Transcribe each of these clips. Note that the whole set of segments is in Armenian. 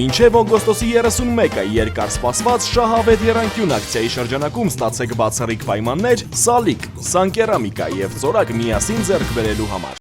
Մինչև օգոստոսի 31-ը երկար սպասված շահավետ եռանկյուն ակցիայի շրջանակում ստացեք բացառիկ պայմաններ Սալիկ, Սանկերամիկա եւ Ծորակ միասին ձեռք բերելու համար։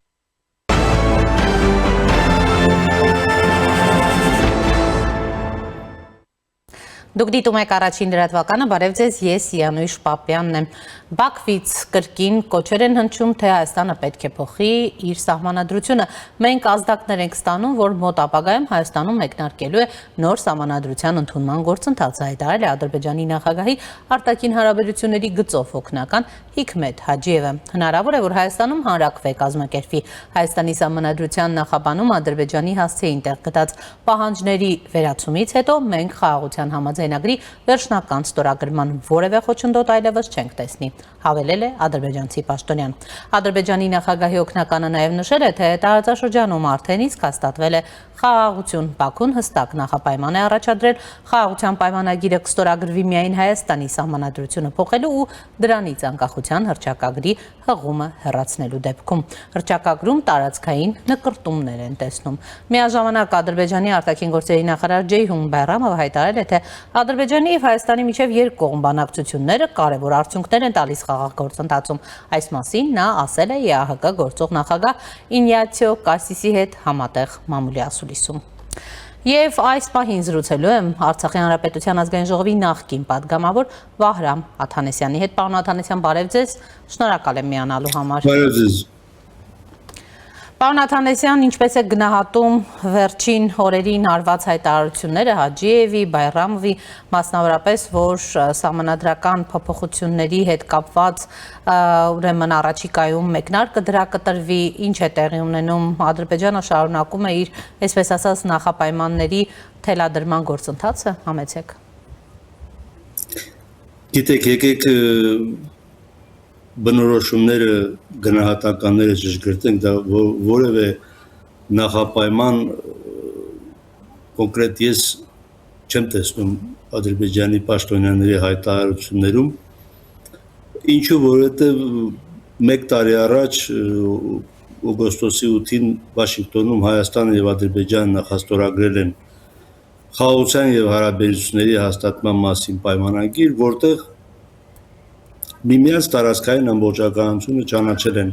Դուք դիտում եք առաջին լրատվականը, բարև ձեզ, ես Յանուշ Պապյանն եմ։ Բաքվից կրկին կոչեր են հնչում, թե Հայաստանը պետք է փոխի իր սահմանադրությունը։ Մենք ազդակներ ենք ստանում, որ մոտ ապագայում Հայաստանում մեկնարկելու է նոր սահմանադրության ընդունման գործընթացը, հայտարարել է Ադրբեջանի նախագահի արտաքին հարաբերությունների գծով օգնական Հիկմետ Հաջիևը։ Հնարավոր է, որ Հայաստանում հանրաքվե կազմակերպվի։ Հայաստանի սահմանադրության նախաբանում Ադրբեջանի հասցեին տեղ գտած պահանջների վերացումից հետո մենք խաղաղության համաձայնագրի վերջնական ստորագրման որևէ խոչընդոտ այլևս չենք տեսնի, հավելել է ադրբեջանցի պաշտոնյան։ Ադրբեջանի նախագահի օգնականը նաև նշել է, թե տարածաշրջանում արդեն իսկ հաստատվել է խաղաղություն։ Բաքուն հստակ նախապայման է առաջադրել խաղաղության պայմանագիրը կստորագրվի միայն Հայաստանի սահմանադրությունը փոխելու ու դրանից անկախության հռչակագրի հղումը հեռացնելու դեպքում։ Հռչակագրում տարածքային նկրտումներ են տեսնում։ Միաժամանակ Ադրբեջանի արտաքին գործերի նախարար Ջեյհուն Բայրամովը հայտարարել է, թե Ադրբեջանի եւ Հայաստանի միջև երկկողմ բանակցությունները կարևոր արդյունքներ են տալիս խաղաղ գործընթացում։ Այս մասին նա ասել է ԵԱՀԿ գործող նախագահ Ինյացիո Կասիսի հետ համատեղ մամուլի ասուլիսում։ Եվ այս պահին զրուցելու եմ Արցախի Հանրապետության ազգային ժողովի նախկին պատգամավոր Վահրամ Աթանեսյանի հետ։ Պարոն Աթանեսյան, բարև ձեզ, շնորհակալ եմ միանալու համար։ Բարև ձեզ։ Պարոն Աթանեսյան, ինչպես է գնահատում վերջին օրերին արված հայտարարությունները Հաջիևի, Բայրամովի, մասնավորապես, որ սահմանադրական փոփոխությունների հետ կապված ուրեմն առաջիկայում մեկնարկը դրա կտրվի, ինչ է տեղի ունենում, Ադրբեջանը շարունակում է իր, այսպես ասած, նախապայմանների թելադրման գործընթացը, համեցեք։ Գիտեք, եկեք բնորոշումները, գնահատականները ճշգրտենք, դա որևէ նախապայման կոնկրետ ես չեմ տեսնում Ադրբեջանի պաշտոնյաների հայտարարություններում, ինչու որովհետև մեկ տարի առաջ օգոստոսի 8-ին Վաշինգտոնում Հայաստանը եւ Ադրբեջանը նախաստորագրել են խաղաղության եւ հարաբերությունների հաստատման մասին պայմանագիր, որտեղ միմյանց տարածքային ամբողջականությունը ճանաչել են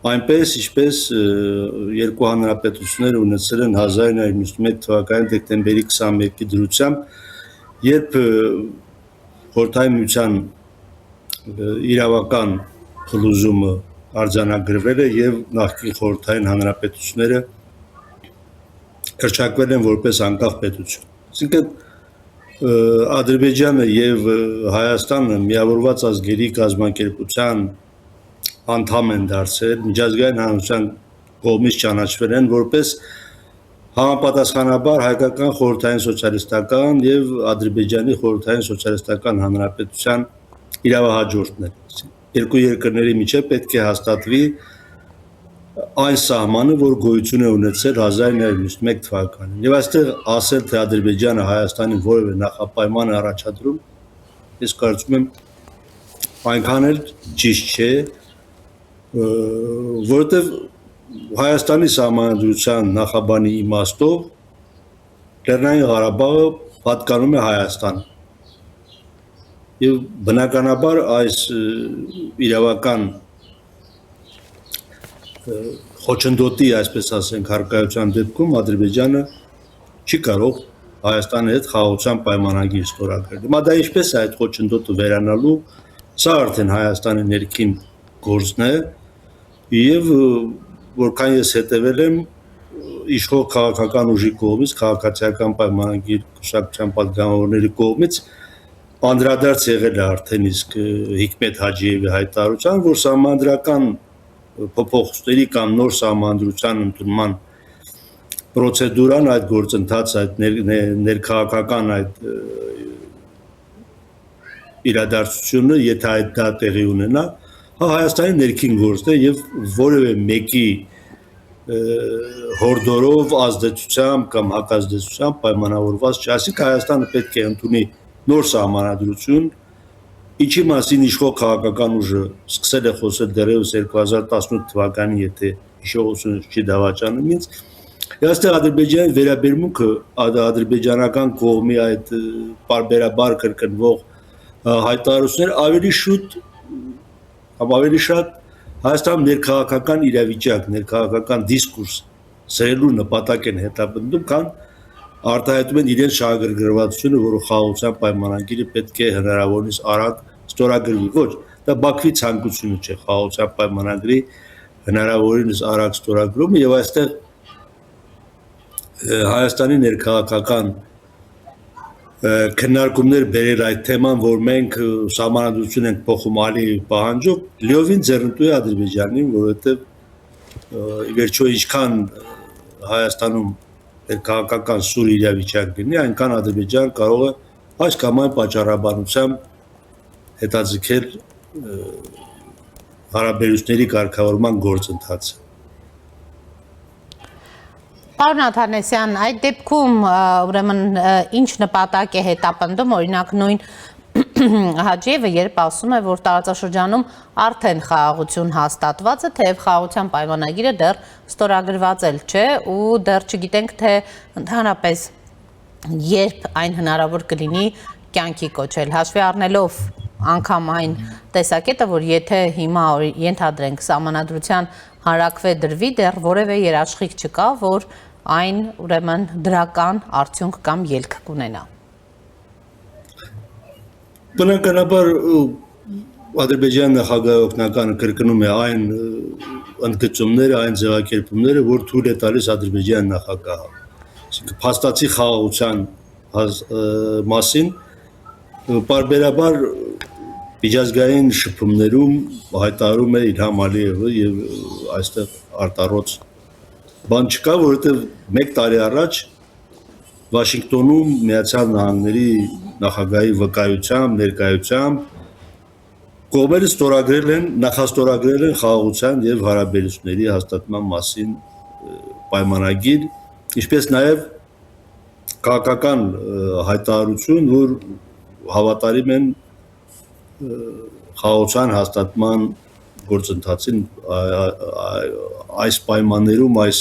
այնպես, ինչպես երկու հանրապետությունները ունեցել են 1991 թվականի դեկտեմբերի 21-ի դրությամբ, երբ Խորհրդային Միության իրավական փլուզումը արձանագրվել է եւ նախկին խորհրդային հանրապետությունները հռչակվել են որպես անկախ պետություն։ Այսինքն Ադրբեջանը եւ Հայաստանը միավորված ազգերի կազմակերպության անդամ են դարձել, միջազգային հանրության կողմից ճանաչվել են որպես համապատասխանաբար հայկական խորհրդային սոցիալիստական եւ Ադրբեջանի խորհրդային սոցիալիստական հանրապետության իրավահաջորդներ։ Երկու երկրների միջև պետք է հաստատվի այն սահմանը, որ գոյություն է ունեցել 1991 թվականին։ Եվ այստեղ ասել, թե Ադրբեջանը Հայաստանին որևէ նախապայման է առաջադրում, ես կարծում եմ այնքան էլ ճիշտ չէ, որովհետև Հայաստանի սահմանադրության նախաբանի իմաստով Լեռնային Ղարաբաղը պատկանում է Հայաստանին։ Եվ բնականաբար այս իրավական խոչընդոտի, այսպես ասենք, հարկայության դեպքում Ադրբեջանը չի կարող Հայաստանի հետ խաղաղության պայմանագիր ստորագրել։ Հիմա դա ինչպես է այդ խոչընդոտը վերանալու, սա արդեն Հայաստանի ներքին գործն է, եւ որքան ես հետևել եմ իշխող քաղաքական ուժի կողմից, քաղաքացիական պայմանագիր կուսակցության պատգամավորների կողմից անդրադարձ եղել է արդեն իսկ Հիկմետ Հաջիևի հայտարարության, որ սահմանադրական փոփոխությունների կամ նոր սահմանադրության ընդունման պրոցեդուրան, այդ գործընթացը, այդ ներքաղաքական այդ իրադարձությունը, եթե այդ դա տեղի ունենա, Հայաստանի ներքին գործն է եւ որևէ մեկի հորդորով, ազդեցությամբ կամ հակազդեցությամբ պայմանավորված չէ։ Այսինքն Հայաստանը պետք է ընդունի նոր սահմանադրություն, ինչի մասին իշխող քաղաքական ուժը սկսել է խոսել դեռևս 2018 թվականին, եթե հիշողությունը չի դավաճանում ինձ, Այստեղ Ադրբեջանի վերաբերմունքը ադրբեջանական կողմի այդ բարբերաբար կրկնվող հայտարարություններ ավելի շատ Հայաստանում ներքաղաքական իրավիճակ, ներքաղաքական դիսկուրս սրելու նպատակ են հետապնդում, քան արտահայտում են իրենց շահագրգռվածությունը, որը խաղաղության պայմանագիրը պետք է հնարավորինս արագ ստորագրվի։ Ոչ, դա Բաքվի ցանկությունը չէ, խաղաղության պայմանագրի հնարավորինս արագ ստորագրումը եւ այստեղ Հայաստանի ներքաղաքական քննարկումներ բերել այդ թեման, որ մենք սահմանադրություն ենք փոխում ալի պահանջով, լիովին ձեռնտու է Ադրբեջանին, որովհետեւ վերջո ինչքան Հայաստանում ներքաղաքական սուր իրավիճակ լինի, այնքան Ադրբեջան կարող է այս կամ այն պատճառաբանությամբ հետաձգել հարաբերությունների կարգավորման գործընթացը։ Պարոն Աթանեսյան, այդ դեպքում ուրեմն ինչ նպատակ է հետապնդում, օրինակ նույն Հաջիևը երբ ասում է, որ տարածաշրջանում արդեն խաղաղություն հաստատված է, թեև խաղաղության պայմանագիրը դեռ ստորագրված էլ չէ ու դեռ չգիտենք, թե ընդհանրապես երբ այն հնարավոր կլինի կյանքի կոչել, հաշվի առնելով անգամ այն տեսակետը, որ եթե հիմա ենթադրենք սահմանադրության հարակվե դրվի, դեռ որևէ երաշխիք չկա, որ այն ուրեմն դրական արդյունք կամ ելք կունենա։ Բնականաբար Ադրբեջանի նախագահի օգնականը կրկնում է այն ընդգծումները, այն ձևակերպումները, որ թույլ է տալիս Ադրբեջանի նախագահը։ Այսինքն փաստացի խաղաղության մասին պարբերաբար միջազգային շփումներում հայտարարում է Իլհամ Ալիևը եւ այստեղ արտառոց բան չկա, որովհետեւ 1 տարի առաջ Վաշինգտոնում Միացյալ Նահանգների նախագահի վկայությամբ, ներկայությամբ կողմերը նախաստորագրել են խաղաղության եւ հարաբերությունների հաստատման մասին պայմանագիր, ինչպես նաեւ քաղաքական հայտարարություն, որ հավատարիմ են խաղաղության հաստատման գործընթացին այս պայմաններում, այս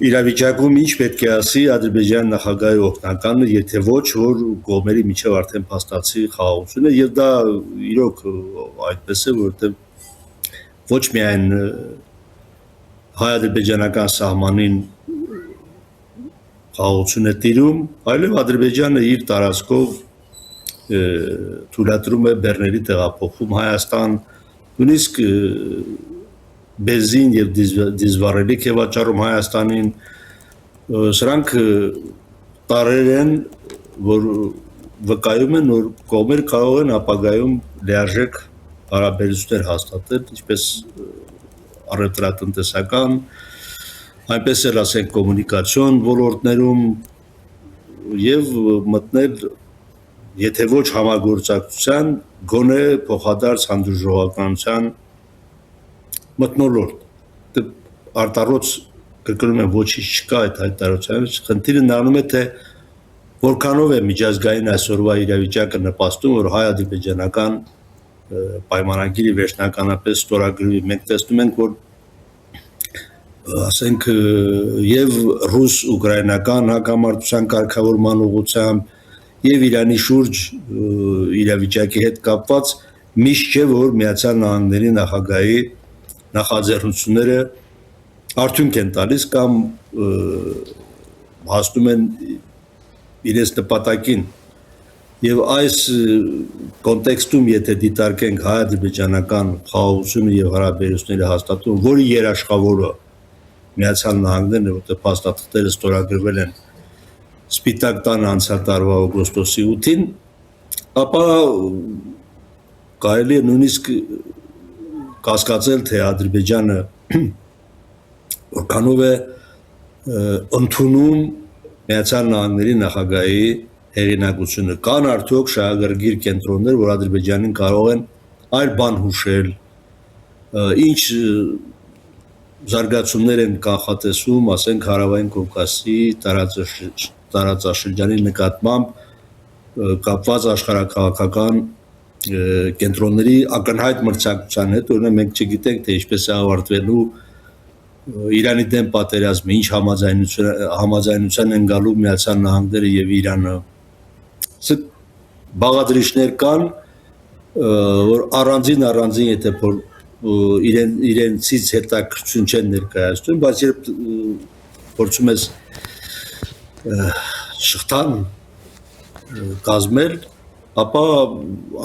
իրավիճակում ինչ պետք է ասի Ադրբեջանի նախագահի օգնականը, եթե ոչ, որ կողմերի միջև արդեն փաստացի խաղաղություն է եւ դա իրոք այդպես է, որովհետեւ ոչ միայն հայ-ադրբեջանական սահմանին խաղաղություն է տիրում, այլև Ադրբեջանը իր տարածքով թույլատրում է բեռների տեղափոխում Հայաստան, նույնիսկ բենզին եւ դիզվառելիք է վաճառում Հայաստանին, սրանք տարեր են, որ վկայում են, որ կողմերը կարող են ապագայում լիարժեք հարաբերություններ հաստատել, ինչպես առևտրատնտեսական, այնպես էլ ասենք կոմունիկացիոն ոլորտներում եւ մտնել, եթե ոչ համագործակցության, գոնե փոխադարձ հանդուրժողականության մթնոլորտ։ Արտառոց կրկնում եմ ոչինչ չկա այդ հայտարարությունից, խնդիրը նրանում է, թե որքանով է միջազգային այսօրվա իրավիճակը նպաստում, որ հայ-ադրբեջանական պայմանագիրը վերջնականապես ստորագրվի։ Մենք տեսնում ենք, որ ասենք եւ ռուս-ուկրաինական հակամարտության կարգավորման ուղղությամբ եւ Իրանի շուրջ իրավիճակի հետ կապված միշտ չէ, որ Միացյալ Նահանգների նախագահի նախաձեռնությունները արդյունք են տալիս կամ հասնում են իրենց նպատակին եւ այս կոնտեքստում եթե դիտարկենք հայ-ադրբեջանական խաղաղությունը եւ հարաբերությունների հաստատումը, որի երաշխավորը Միացյալ Նահանգներն է, որտեղ փաստաթղթերը ստորագրվել են Սպիտակ տան անցյալ տարվա օգոստոսի 8-ին, ապա կարելի է նույնիսկ կասկածել, թե Ադրբեջանը որքանով է ընդունում Միացյալ Նահանգների նախագահի հեղինակությունը, կան արդյոք շահագրգիռ կենտրոններ, որ Ադրբեջանին կարող են այլ բան հուշել, ինչ զարգացումներ են կանխատեսում, ասենք Հարավային Կովկասի տարածաշրջանի նկատմամբ կապված աշխարհաքաղաքական կենտրոնների ակնհայտ մրցակցության հետ, օրինակ մենք չգիտենք, թե ինչպես է ավարտվելու Իրանի դեմ պատերազմը, ինչ համաձայնության են գալու Միացյալ Նահանգները եւ Իրանը։ Սա բաղադրիչներ կան, որ առանձին եթե իրենցից հետաքրքրություն չեն ներկայացնում, բայց երբ փորձում ես շղթան կազմել, ապա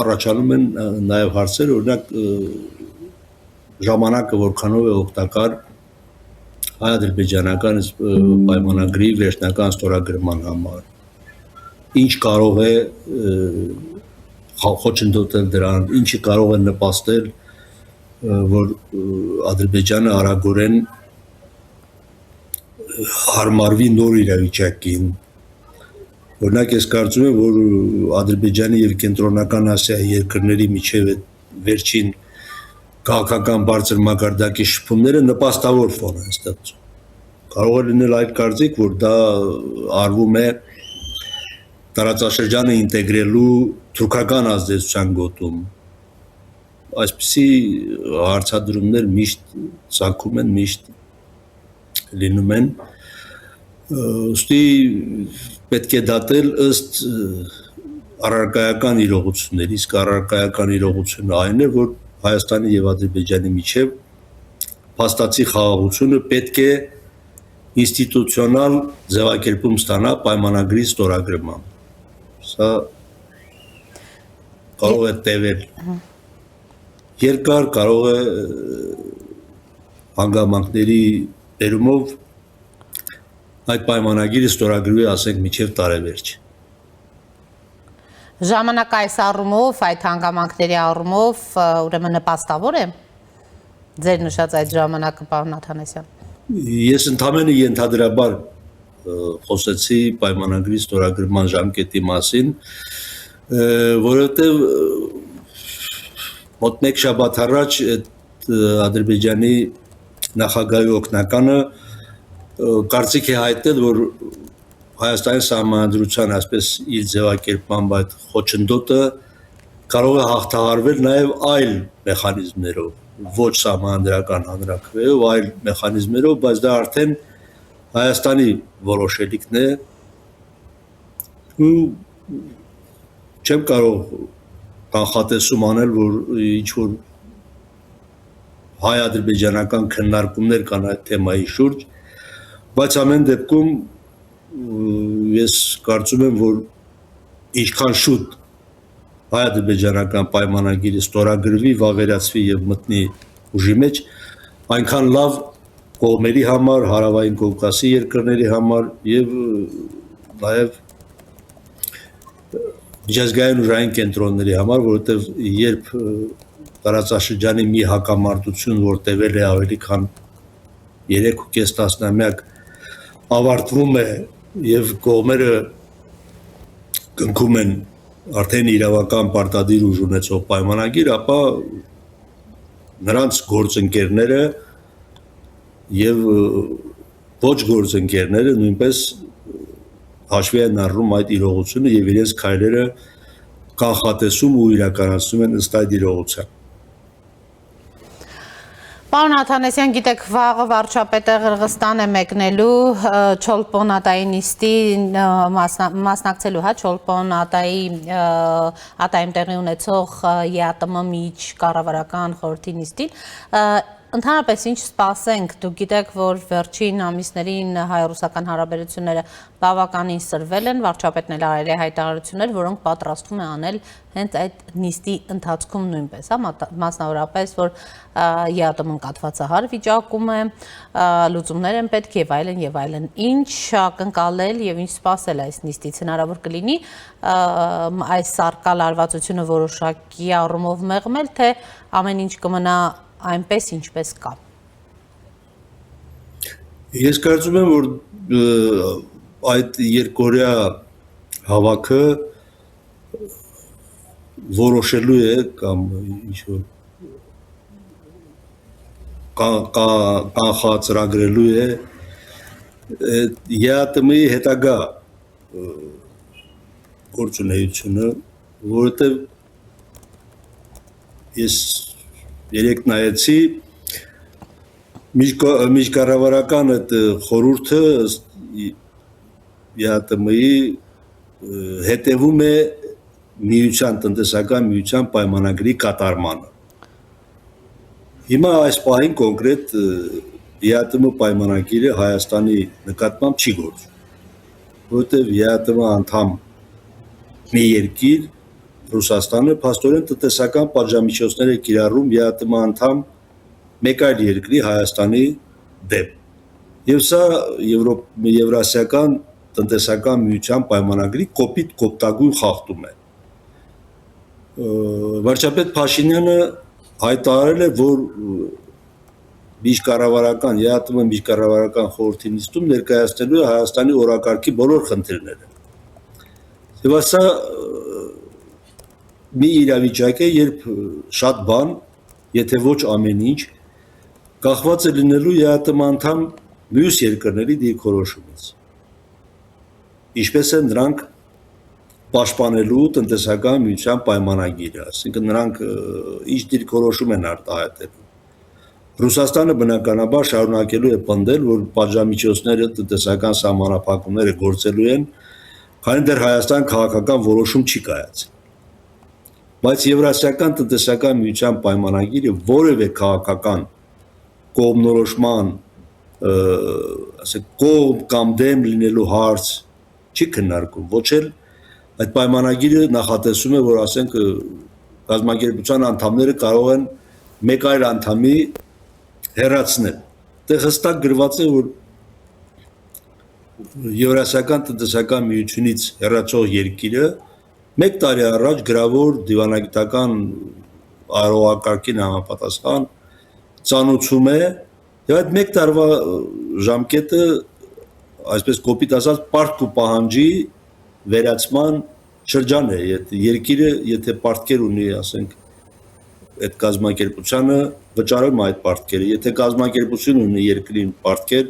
առաջանում են նաև հարցեր, օրինակ ժամանակը որքանով է օգտակար հայ-ադրբեջանական պայմանագրի վերջնական ստորագրման համար, ինչ կարող է խոչընդոտել դրան, ինչը կարող է նպաստել, որ Ադրբեջանը արագորեն հարմարվի նոր իրավիճակին։ Օրինակ ես կարծում եմ, որ Ադրբեջանի եւ Կենտրոնական Ասիայի երկրների միջև վերջին քաղաքական բարձր մակարդակի շփումները նպաստավոր ֆոն են ստեղծում։ Կարող է լինել այդ կարծիք, որ դա արվում է տարածաշրջանը ինտեգրելու թուրքական ազդեցության գոտում։ Այսպիսի հարցադրումներ միշտ ցանկում են, միշտ լինում են։ Ուստի պետք է դատել ըստ առարկայական իրողությունների, իսկ առարկայական իրողությունը այն է, որ Հայաստանի եւ Ադրբեջանի միջև փաստացի խաղաղությունը պետք է ինստիտուցիոնալ ձևակերպում ստանա պայմանագրի ստորագրմամբ։ Սա կարող է տևել երկար, կարող է հանգամանքների բերումով այդ պայմանագիրը ստորագրվի, ասենք, մինչև տարեվերջ։ Ժամանակ այս առումով, այդ հանգամանքների առումով ուրեմն նպաստավոր է ձեր նշած այդ ժամանակը, պարոն Աթանասյան։ Ես ընդհանրապես ենթադրաբար խոսեցի պայմանագրի ստորագրման ժամկետի մասին, որովհետև մոտ մեկ շաբաթ առաջ Ադրբեջանի նախագահի օգնականը կարծիք է հայտնել, որ Հայաստանի սահմանադրության ասպես իր ձևակերպմամբ այդ խոչընդոտը կարող է հաղթահարվել նաև այլ մեխանիզմներով, ոչ սահմանադրական հանրաքվեով, այլ մեխանիզմներով, բայց դա արդեն Հայաստանի որոշելիքն է ու չեմ կարող կանխատեսում անել, որ ինչ-որ հայ-ադրբեջանական քննարկումներ կան այդ թեմայի շուրջ, բայց ամեն դեպքում ես կարծում եմ, որ ինչքան շուտ հայ-ադրբեջանական պայմանագիրը ստորագրվի, վավերացվի եւ մտնի ուժի մեջ, այնքան լավ կողմերի համար, Հարավային Կովկասի երկրների համար եւ նաեւ միջազգային ուժային կենտրոնների համար, որովհետեւ երբ տարածաշրջանի մի հակամարտություն, որ տևել է ավելի քան 3.5 տասնամյակ, ավարտվում է եւ կողմերը կնքում են արդեն իրավական պարտադիր ուժ ունեցող պայմանագիր, ապա նրանց գործընկերները եւ ոչ գործընկերները նույնպես հաշվի են առնում այդ իրողությունը եւ իրենց քայլերը կանխատեսում ու իրականացնում են ըստ այդ իրողության։ Պարոն Աթանասյան, գիտեք, վաղը վարչապետը Ղրղստան է մեկնելու Չոլպոն-ատայի նիստի մասնակցելու, հա, Չոլպոն-ատայում տեղի ունեցող ԵԱՏՄ միջ կառավարական խորհրդի նիստին։ Ընդհանրապես ինչ սպասենք, դուք գիտեք, որ վերջին ամիսներին հայ-ռուսական հարաբերությունները բավականին սրվել են, վարչապետն էլ արել է հայտարարություններ, որոնք պատրաստվում է անել հենց այդ նիստի ընթացքում նույնպես, հա, մասնավորապես, որ ԵԱՏՄ-ն կաթվածահար վիճակում է, լուծումներ են պետք եւ այլն եւ այլն։ Ինչ ակնկալել եւ ինչ սպասել այս նիստից, հնարավոր կլինի այս արկա լարվածությունը որոշակի առումով մեղմել, թե ամեն ինչ կմնա այնպես ինչպես կա։ Ես կարծում եմ, որ այդ երկօրյա հավաքը որոշելու է կամ ինչ-որ կանխածրագրելու է ԵԱՏՄ-ի հետագա գործունեությունը, որովհետև ես երեք նայեցի Միջկառավարական այդ խորհուրդը ԵԱՏՄ-ի հետևում է տնտեսական միության պայմանագրի կատարմանը։ Հիմա այս պահին կոնկրետ ԵԱՏՄ պայմանագիրը Հայաստանի նկատմամբ չի գործում, որովհետև ԵԱՏՄ անդամ մի երկիր Ռուսաստանը փաստորեն տնտեսական պատժամիջոցներ է կիրառում ԵԱՏՄ անդամ մեկ այլ երկրի Հայաստանի դեմ։ Եվ սա Եվրասիական տնտեսական միության պայմանագրի կոպիտ կոպտագույն խախտում է։ Վարչապետ Փաշինյանը հայտարարել է, որ ԵԱՏՄ միջկառավարական խորհրդի նիստում ներկայացնելու է Հայաստանի օրակարգի բոլոր խնդիրները։ Եվ սա մի իրավիճակ է, երբ շատ բան, եթե ոչ ամեն ինչ, կախված է լինելու ԵԱՏՄ անդամ մյուս երկրների դիրքորոշումից։ Ինչպես են նրանք պաշտպանելու տնտեսական միության պայմանագիրը, այսինքն նրանք ինչ դիրքորոշում են արտահայտելու։ Ռուսաստանը բնականաբար շարունակելու է պնդել, որ պատժամիջոցները, տնտեսական սահմանափակումները գործելու են, քանի դեռ Հայաստան քաղաքական որոշում չի կայացել։ Բայց Եվրասիական տնտեսական միության պայմանագիրը որևէ քաղաքական կողմնորոշման, կողմ կամ դեմ լինելու հարց չի քննարկում, ոչ էլ այդ պայմանագիրը նախատեսում է, որ ասենք կազմակերպության անդամները կարող են մեկ այլ անդամի հեռացնել։ Դե հստակ գրված է, որ Եվրասիական տնտեսական միությունից հեռացող երկիրը մեկ տարի առաջ գրավոր դիվանագիտական արարողակարգին համապատասխան ծանոթում է եւ այդ մեկ տարվա ժամկետը, այսպես կոպիտ ասած, պարտք ու պահանջի վերացման շրջան է։ Երկիրը, եթե պարտքեր ունի, ասենք, այդ կազմակերպությանը վճարում այդ պարտքերը, եթե կազմակերպությունը ունի երկրին պարտքեր,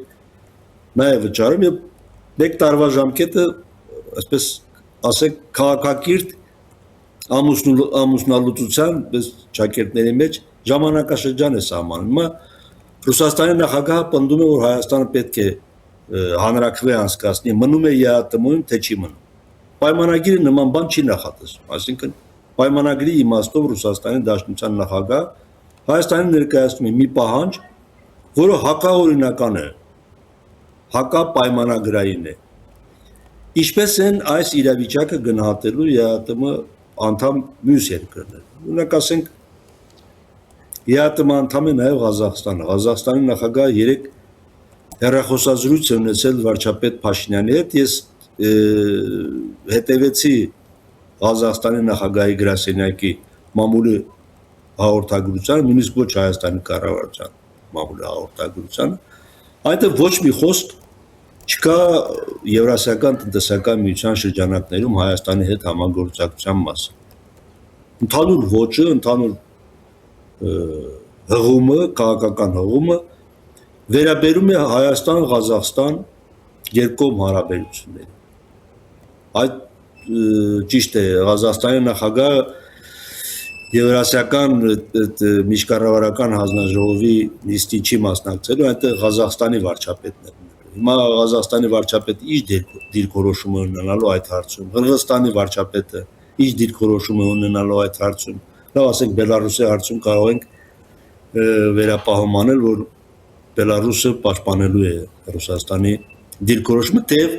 նաեւ վճարում եւ մեկ տարվա ժամկետը, այսպես ասենք, քաղաքակիրթ ամուսնալուծության ճակերտների մեջ ժամանակաշրջան է սահմանում։ Հիմա Ռուսաստանի նախագահը պնդում է, որ Հայաստանը պետք է հանրաքվե անցկացնի, մնում է ԵԱՏՄ-ում, թե չի մնում։ Պայմանագիրը նման բան չի նախատեսում, այսինքն պայմանագրի իմաստով Ռուսաստանի Դաշնության նախագահ Հայաստանի ներկայացնում է մի պահանջ, որը հակաօրինական է, հակապայմանագրային է։ Ինչպես են այս իրավիճակը գնահատելու ԵԱՏՄ անդամ մյուս երկրներ։ Օրինակ ասենք ԵԱՏՄ անդամ է նաև Ղազախստանը։ Ղազախստանի նախագահը երեք հեռախոսազրույց է ունեցել վարչապետ Փաշինյանի հետ։ Ես հետևեցի Ղազախստանի նախագահի գրասենյակի մամուլի հաղորդագրությանը, նույնիսկ ոչ Հայաստանի կառավարության մամուլի հաղորդագրությանը, այնտեղ ոչ մի խոսք չկա Եվրասիական տնտեսական միության շրջանակներում Հայաստանի հետ համագործակցության մասին։ Ընդհանուր ոճը, ընդհանուր հղումը, քաղաքական հղումը վերաբերում է Հայաստան-Ղազախստան երկկողմ հարաբերություններին։ Այդ ճիշտ է, Ղազախստանի նախագահը Եվրասիական միջկառավարական հանձնաժողովի նիստին չի մասնակցելու, այնտեղ Ղազախստանի վարչապետն է։ Հիմա Ղազախստանի վարչապետը ինչ դիրքորոշում է ունենալու այդ հարցում, Қырғызստանի վարչապետը ինչ դիրքորոշում է ունենալու այդ հարցում։ Լավ, ասենք Բելարուսի հարցում կարող ենք վերապահում անել, որ Բելարուսը պաշտպանելու է Ռուսաստանի դիրքորոշումը, թեև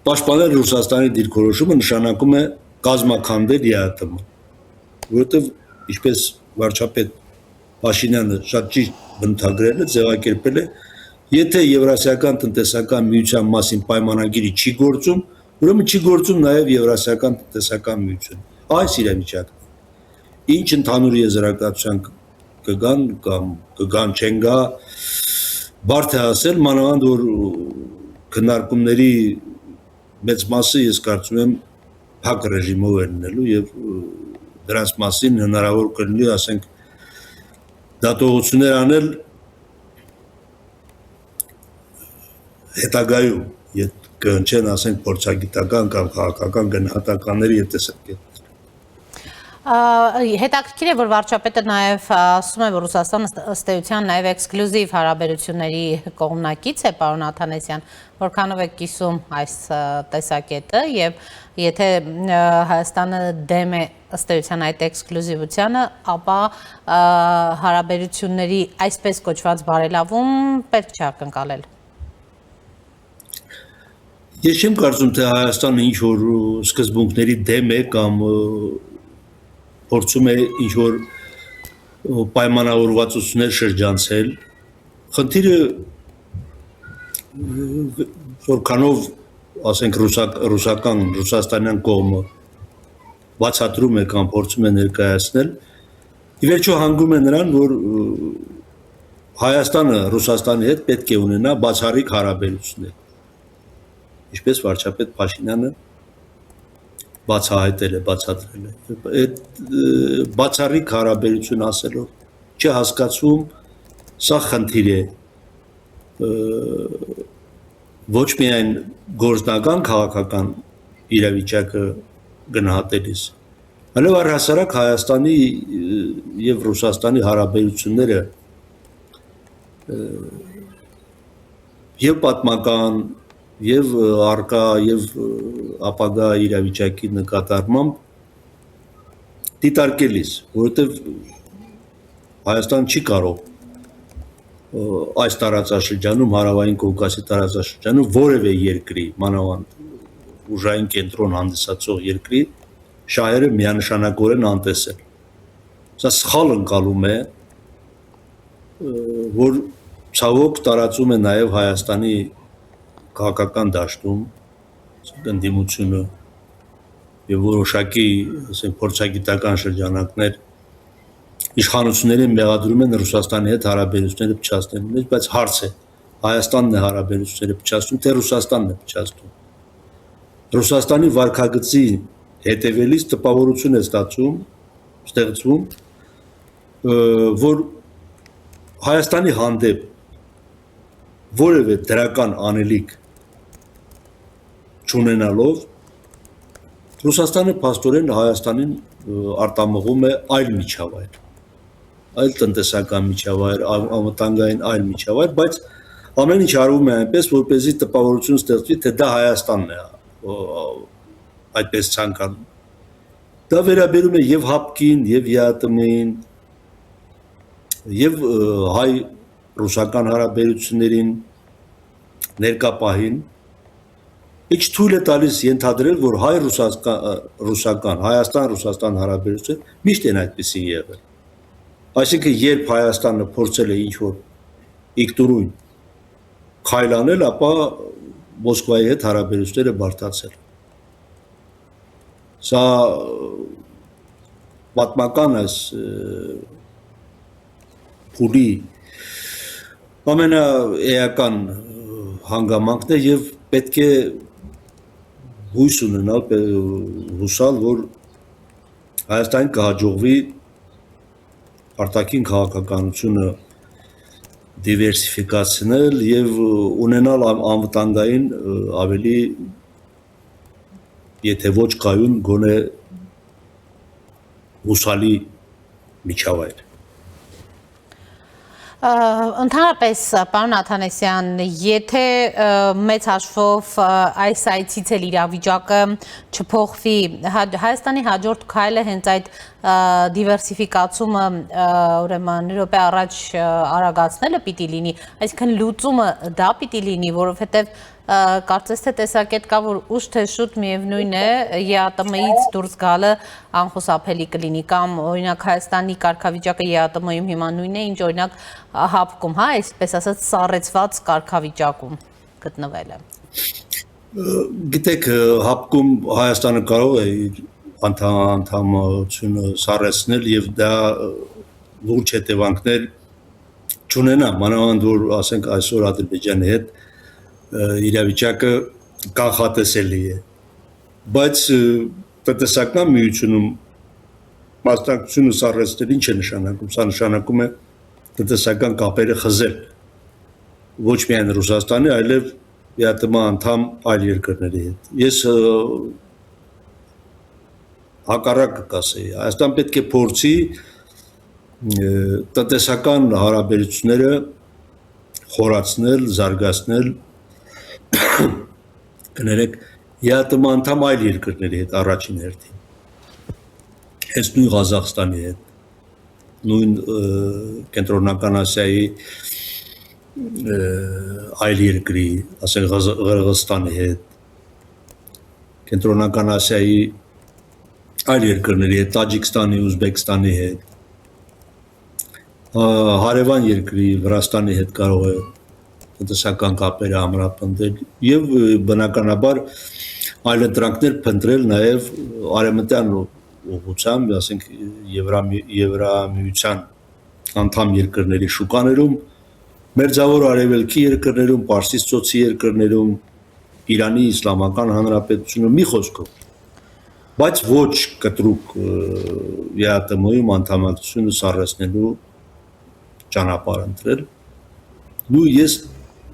պաշտպանել Ռուսաստանի դիրքորոշումը նշանակում է կազմաքանդել ԵԱՏՄ, որովհետև ինչպես վարչապետ Փաշինյանը շատ ճիշտ բնութագրել է, ձևակերպել է, եթե Եվրասիական տնտեսական միության մասին պայմանագիրը չի գործում, ուրեմն չի գործում նաև Եվրասիական տնտեսական միություն։ Այս իրավիճակն է։ Ինչ ընդհանուր եզրակացության կգան կամ կգան չեն գա, բարդ է ասել, մանավանդ որ քննարկումների մեծ մասը ես կարծում եմ փակ ռեժիմով է լինելու եւ դրանց մասին հնարավոր կլինի, ասենք, դատողություններ անել հետագայում, եթե կհնչեն, ասենք, փորձագիտական կամ քաղաքական գնահատականների եւ տեսակետներ։ Հետաքրքիր է, որ վարչապետը նաև ասում է, որ Ռուսաստանը ըստ էության նաև էքսկլյուզիվ հարաբերությունների կողմնակից է, պարոն Աթանեսյան, որքանով է կիսում այս տեսակետը եւ եթե Հայաստանը դեմ է ըստ էության այդ էքսկլյուզիվությանը, ապա հարաբերությունների այսպես կոչված բարելավում պետք չէ ակնկալել։ Ես չեմ կարծում, թե Հայաստանը ինչ որ սկզբունքների դեմ է կամ փորձում է ինչ որ պայմանավորվածություններ շրջանցել։ Խնդիրը որքանով, ասենք, ռուսաստանյան կողմը բացատրում է կամ փորձում է ներկայացնել, ի վերջո հանգում է նրան, որ Հայաստանը Ռուսաստանի հետ պետք է ունենա բացառիկ հարաբերություններ։ Ինչպես վարչապետ Փաշինյանը բացահայտել է, բացատրել է։ Այդ բացառիկ հարաբերություն ասելով չի հասկացում, սա խնդիր է ոչ միայն գործնական քաղաքական իրավիճակը գնահատելիս, այլև առհասարակ Հայաստանի եւ Ռուսաստանի հարաբերությունները եւ պատմական եւ արկա եւ ապագա իրավիճակի նկատառմամբ դիտարկելիս, որովհետեւ Հայաստան չի կարող այս տարածաշրջանում հարավային Կովկասի տարածաշրջանում որևէ երկրի, մանավանդ ուժային կենտրոն հանդիսացող երկրի շահերը միանշանակորեն անտեսել։ Սա սխալ ընկալում է, որ ցավոք տարածում է նաեւ Հայաստանի քաղաքական դաշտում ընդդիմությունը եւ որոշակի, ասենք, փորձագիտական շրջանակներ իշխանությունները մեղադրում են Ռուսաստանի հետ հարաբերությունները փչացնելու մեջ, բայց հարց է Հայաստանն է հարաբերությունները փչացնում, թե Ռուսաստանն է փչացնում։ Ռուսաստանի վարքագծի հետևելիս տպավորություն է ստեղծվում, որ Հայաստանի հանդեպ որևէ դրական անելիք չունենալով Ռուսաստանը փաստորեն Հայաստանին արտամղում է այլ միջավայր, այլ տնտեսական միջավայր, անվտանգային այլ միջավայր, բայց ամեն ինչ արվում է այնպես, որպեսզի տպավորություն ստեղծվի, թե դա Հայաստանն է այդպես ցանկանում։ Դա վերաբերում է եւ ՀԱՊԿ-ին, եւ ԵԱՏՄ-ին, եւ հայ-ռուսական հարաբերություններին ներկա պահին, ինչ թույլ է տալիս ենթադրել, որ հայ-ռուսական, Հայաստան-Ռուսաստան հարաբերությունները միշտ են այդպեսին եղել։ Այսինքն, երբ Հայաստանը փորձել է ինչ-որ իգտուրույն քայլ անել, ապա Մոսկվայի հետ հարաբերությունները բարդացել։ Սա պատմական այս փուլի ամենաէական հանգամանքն է եւ պետք է հույս ունենալ, հուսալ, որ Հայաստանին կհաջողվի արտաքին քաղաքականությունը դիվերսիֆիկացնել եւ ունենալ անվտանգային ավելի, եթե ոչ կայուն, գոնե հուսալի միջավայր։ Ընդհանրապես, պարոն Աթանեսյան, եթե մեծ հաշվով այս այցից էլ իրավիճակը չփոխվի, Հայաստանի հաջորդ քայլը հենց այդ դիվերսիֆիկացումը ուրեմն րոպե առաջ արագացնելը պիտի լինի, այսինքն լուծումը դա պիտի լինի, որովհետև կարծես թե տեսակետ կա, որ ուշ թե շուտ միևնույն է ԵԱՏՄ-ից դուրս գալը անխուսափելի կլինի, կամ օրինակ Հայաստանի կարգավիճակը ԵԱՏՄ-ում հիմա նույնն է, ինչ օրինակ ՀԱՊԿ-ում, հա, այսպես ասած սառեցված կարգավիճակում գտնվելը։ Գիտեք, ՀԱՊԿ-ում Հայաստանը կարող է իր անդամությունը սառեցնել եւ դա լուրջ հետևանքներ չունենա, մանավանդ որ ասենք այսօր Ադրբեջանի հետ իրավիճակը կանխատեսելի է, բայց տնտեսական միությունում մասնակցությունը սառեցնել ինչ է նշանակում, սա նշանակում է տնտեսական կապերը խզել ոչ միայն Ռուսաստանի, այլև ԵԱՏՄ անդամ այլ երկրների հետ։ Ես հակառակը կասեի, Հայաստան պետք է փորձի տնտեսական հարաբերությունները խորացնել, զարգացնել, կներեք, ԵԱՏՄ անդամ այլ երկրների հետ առաջին հերթին, հենց նույն Ղազախստանի հետ, նույն Կենտրոնական Ասիայի այլ երկրի, ասենք Ղրղստանի հետ, Կենտրոնական Ասիայի այլ երկրների հետ, Տաջիկստանի, Ուզբեկստանի հետ, հարևան երկրի Վրաստանի հետ կարող է տնտեսական կապերը ամրապնդել եւ բնականաբար այլընտրանքներ փնտրել նաեւ արևմտյան ուղղությամբ, ասենք Եվրամիության անդամ երկրների շուկաներում, Մերձավոր Արևելքի երկրներում, Պարսից ծոցի երկրներում, Իրանի Իսլամական Հանրապետությունում մի խոսքով, բայց ոչ կտրուկ ԵԱՏՄ-ում անդամակցությունը սառեցնելու ճանապարհ ընտրել։ Ու ես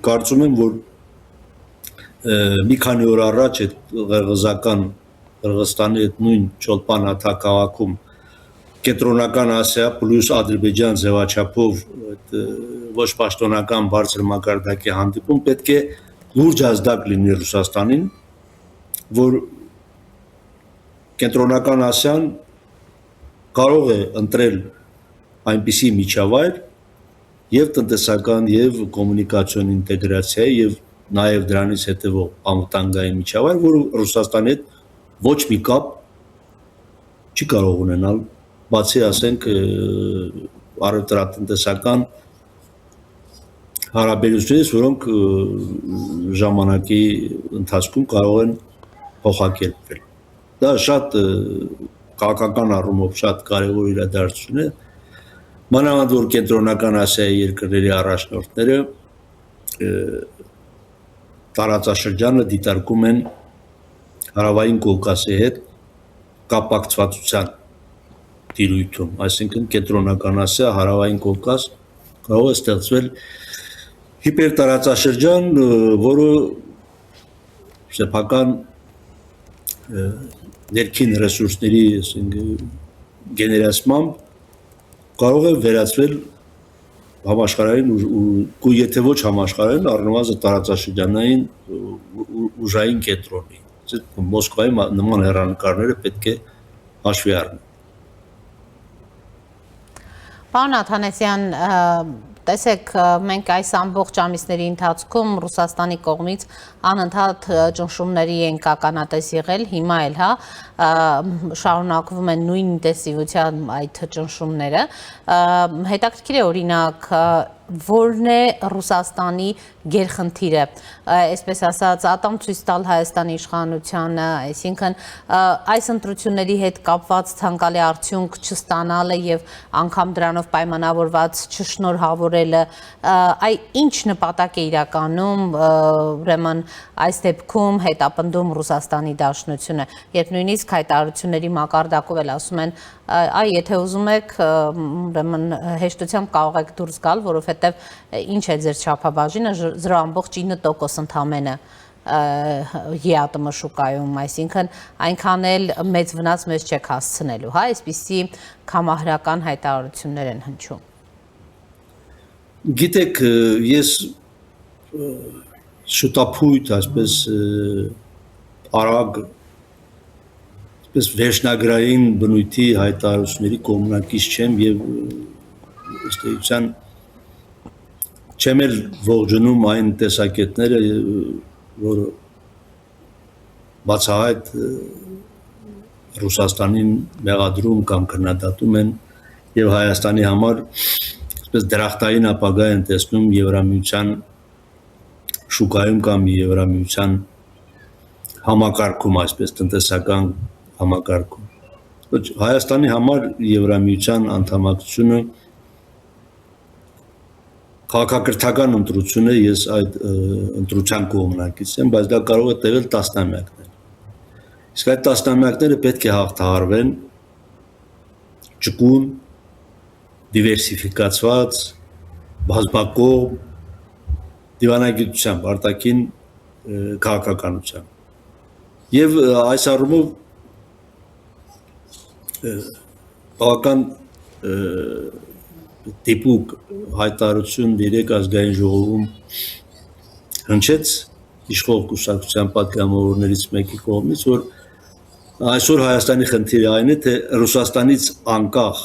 կարծում եմ, որ մի քանի օր առաջ այդ Ղրղստանի այդ նույն Չոլպան-Աթա քաղաքում Կենտրոնական Ասիա պլյուս Ադրբեջան ձևաչափով ոչ պաշտոնական բարձր մակարդակի հանդիպում պետք է լուրջ ազդակ լինի Ռուսաստանին, որ Կենտրոնական Ասիան կարող է ընտրել այնպիսի միջավայր եւ տնտեսական եւ կոմունիկացիոն ինտեգրացիայի եւ նաեւ դրանից հետեւող անվտանգային միջավայր, որը Ռուսաստանի հետ ոչ մի կապ չի կարող ունենալ, բացի ասենք առևտրատնտեսական հարաբերություններից, որոնք ժամանակի ընթացքում կարող են փոխակերպվել։ Դա շատ քաղաքական առումով շատ կարևոր իրադարձություն է, մանավանդ որ Կենտրոնական Ասիայի երկրների առաջնորդները տարածաշրջանը դիտարկում են Հարավային Կովկասի հետ կապակցվածության տիրույթում, այսինքն Կենտրոնական Ասիա, Հարավային Կովկաս կարող է ստեղծվել հիպերտարածաշրջան, որը սեփական ներքին ռեսուրսների գեներացմամբ կարող է վերածվել համաշխարհային ու եթե ոչ համաշխարհային, առնվազն տարածաշրջանային ուժային կենտրոնի։ Մոսկվայի նման հեռանկարները պետք է հաշվի առնել։ Պարոն Աթանեսյան, տեսեք, մենք այս ամբողջ ամիսների ընթացքում Ռուսաստանի կողմից անընդհատ ճնշումների ենք ականատես եղել, հիմա էլ շարունակվում են նույն ինտենսիվությամբ այդ ճնշումները։ Հետաքրքիր է օրինակ, որն է Ռուսաստանի գերխնդիրը, այսպես ասած, ատամ ցույց տալ Հայաստանի իշխանությանը, այսինքն այս ընտրությունների հետ կապված ցանկալի արդյունք չստանալը եւ անգամ դրանով պայմանավորված չշնորհավորելը, այ ինչ նպատակ է իրականում ուրեմն այս դեպքում հետապնդում Ռուսաստանի Դաշնությունը, երբ նույնիսկ հայտարարությունների մակարդակով էլ ասում են, այ եթե ուզում եք, ուրեմն հեշտությամբ կարող եք դուրս գալ, որովհետեւ ինչ է ձեր չափաբաժինը 0.9% ընդամենը ԵԱՏՄ շուկայում, այսինքն այնքան էլ մեծ վնաս մեզ չեք հասցնելու, հա, այսպիսի կամահրական հայտարարություններ են հնչում։ Գիտեք, ես շուտափույթ, այսպես արագ, այսպես վերջնագրային բնույթի հայտարարությունների կողմնակից չեմ եւ ըստ էության չեմ էլ ողջունում այն տեսակետները, որ բացահայտ Ռուսաստանին մեղադրում կամ քննադատում են եւ Հայաստանի համար այսպես դրախտային ապագա են տեսնում Եվրամիության շուկայում կամ Եվրամիության համակարգում, այսպես տնտեսական համակարգում։ Հայաստանի համար Եվրամիության անդամակցությունը քաղաքակրթական ընտրություն է, ես այդ ընտրության կողմնակից եմ, բայց դա կարող է տևել տասնամյակներ։ Իսկ այդ տասնամյակները պետք է հաղթահարվեն ճկուն, դիվերսիֆիկացված, բազմակողմ դիվանագիտությամբ, արտաքին քաղաքականությամբ։ Եվ այս առումով բավական դիպուկ հայտարարություն երեք ազգային ժողովում հնչեց իշխող կուսակցության պատգամավորներից մեկի կողմից, որ այսօր Հայաստանի խնդիրը այն է, թե Ռուսաստանից անկախ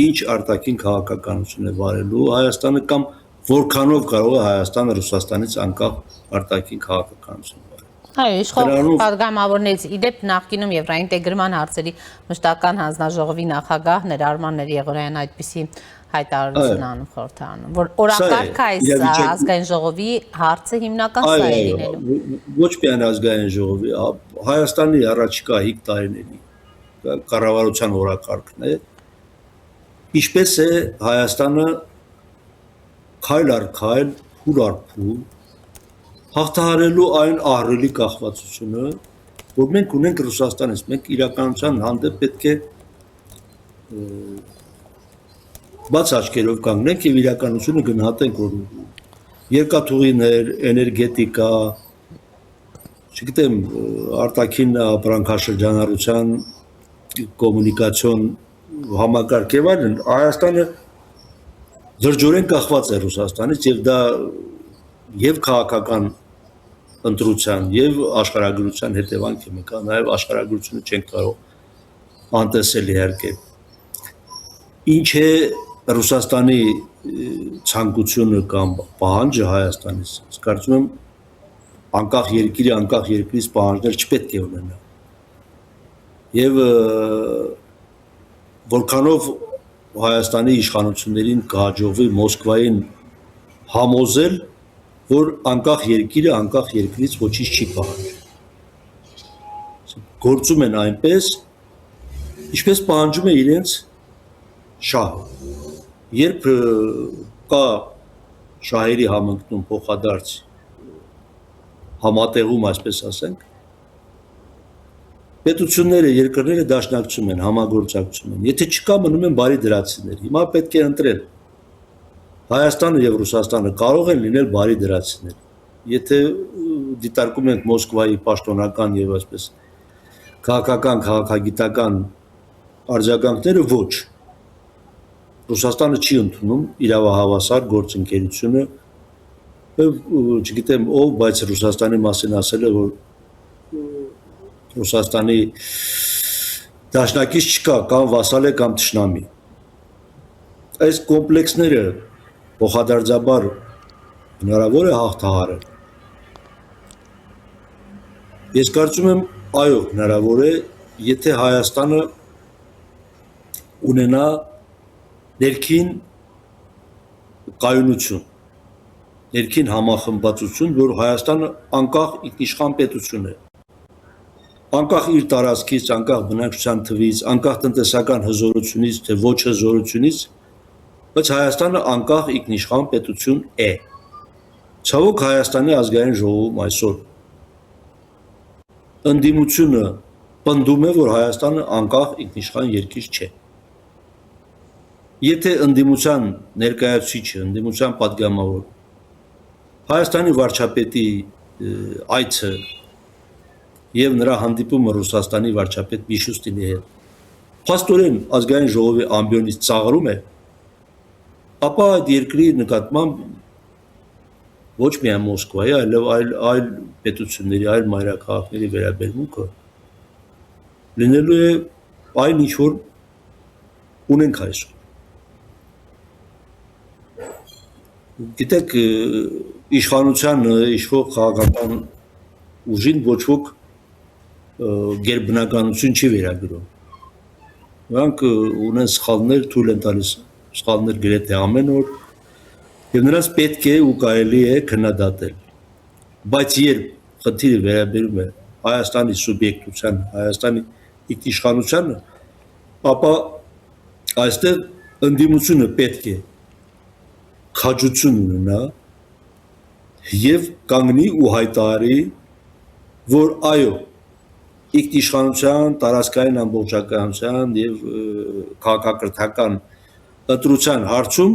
ինչ արտաքին քաղաքականություն է վարելու Հայաստանը կամ որքանով կարող է Հայաստանը Ռուսաստանից անկախ արտաքին քաղաքականություն վարել։ Այո, իշխող պատգամավորներից իդեպ նախկինում Եվրաինտեգրման հարցերի մշտական հանձնաժողովի նախագահներ Արման Եղորյանն այդպիսի հայտարարություն անում խորհրդարանում, որ օրակարգ այս ազգային ժողովի հարցը հիմնական սա է լինելու։ Ոչ միայն ազգային ժողովի, Հայաստանի առաջիկա 5 տարիների կառավարության օրակարգն է, ինչպես է Հայաստանը քայլ առ քայլ, փուլ առ փուլ հաղթահարելու այն ահռելի կախվածությունը, որ մենք ունենք Ռուսաստանից, մենք իրականության հանդեպ պետք է բաց աչքերով կանգնենք եւ իրականությունը գնահատենք, որ երկաթուղիներ, էներգետիկա, չգիտեմ, արտաքին ապրանքաշրջանառության, կոմունիկացիոն համակարգ եւ այլն, Հայաստանը դժջորեն կախված է Ռուսաստանից եւ դա եւ քաղաքական ընտրության եւ աշխարհագրության հետևանք է մեկ, նաեւ աշխարհագրությունը չենք կարող անտեսել իհարկե։ Ինչ է Ռուսաստանի ցանկությունը կամ պահանջը Հայաստանից, կարծում եմ անկախ երկրից պահանջներ չպետք է ունենա։ Եվ որքանով Հայաստանի իշխանություններին կհաջողվի Մոսկվային համոզել, որ անկախ երկրից ոչինչ չի պահանջում։ Գործում են այնպես, ինչպես պահանջում է իրենց շահը։ Երբ կա շահերի համընկնում փոխադարձ համատեղում, այսպես ասենք, պետությունները, երկրները դաշնակցում են, համագործակցում են։ Եթե չկա, մնում են բարի դրացիներ։ Հիմա պետք է ընտրել։ Հայաստանը եւ Ռուսաստանը կարող են լինել բարի դրացիներ։ Եթե դիտարկում ենք Մոսկվայի պաշտոնական եւ այսպես քաղաքական, քաղաքագիտական արձագանքները, ոչ։ Ռուսաստանը չի ընդունում իրավահավասար գործընկերությունը, չգիտեմ ով, բայց Ռուսաստանի մասին ասել է, որ Ռուսաստանի դաշնակից չկա, կամ վասալ է, կամ թշնամի։ Այս կոմպլեքսները փոխադարձաբար հնարավոր է հաղթահարել։ Ես կարծում եմ, այո, հնարավոր է, եթե Հայաստանը ունենա ներքին կայունություն, ներքին համախմբվածություն, որ Հայաստանը անկախ ինքնիշխան պետություն է։ Անկախ իր տարածքից, անկախ բնակչության թվից, անկախ տնտեսական հզորությունից, թե ոչ հզորությունից, բայց Հայաստանը անկախ ինքնիշխան պետություն է։ Ցավոք Հայաստանի ազգային ժողովում այսօր ընդդիմությունը պնդում է, որ Հայաստանը անկախ ինքնիշխան երկիր չէ։ Եթե ընդդիմության ներկայացուցիչը, ընդդիմության պատգամավոր Հայաստանի վարչապետի այցը եւ նրա հանդիպումը Ռուսաստանի վարչապետ Միշուստինի հետ փաստորեն ազգային ժողովի ամբիոնից ծաղրում է, ապա այդ երկրի նկատմամբ ոչ միայն Մոսկվայի, այլ պետությունների, այլ մայրաքաղաքների վերաբերմունքը լինելու է այն ինչ որ ունենք այսօր։ Գիտեք, իշխանությանը, իշխող քաղաքական ուժին ոչ ոք գերբնականություն չի վերագրում։ Նրանք ունեն սխալներ, թույլ են տալիս սխալներ գրեթե ամեն օր, եւ նրանց պետք է ու կարելի է քննադատել։ Բայց երբ խնդիրը վերաբերում է Հայաստանի սուբյեկտությանը, Հայաստանի ինքնիշխանությանը, ապա այստեղ ընդդիմությունը պետք է քաջություն ունենա եւ կանգնի ու հայտարարի, որ այո, ինքնիշխանության, տարածքային ամբողջականության եւ քաղաքակրթական ընտրության հարցում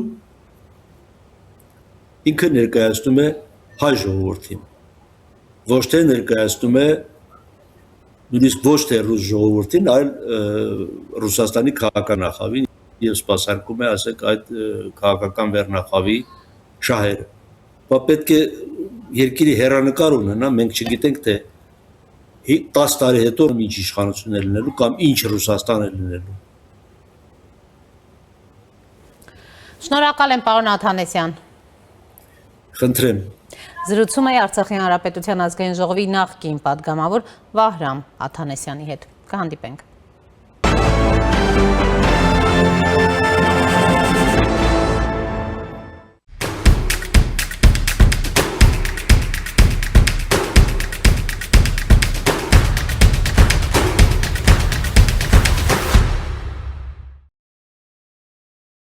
ինքը ներկայացնում է հայ ժողովրդին, ոչ թե ներկայացնում է նույնիսկ ոչ թե ռուս ժողովրդին, այլ Ռուսաստանի քաղաքանախավին եւ սպասարկում է, ասենք, այդ քաղաքական վերնախավի շահերը։ Բա պետք է երկիրի հերանեկար ունենա, մենք չգիտենք թե 10 տարի հետո ինչ իշխանություն է լինելու կամ ինչ Ռուսաստան է լինելու։ Շնորհակալ եմ, պարոն Աթանեսյան։ Խնդրեմ։ Զրուցում է Արցախի Հանրապետության ազգային ժողովի նախկին պատգամավոր Վահրամ Աթանեսյանի հետ։ Կհանդիպենք։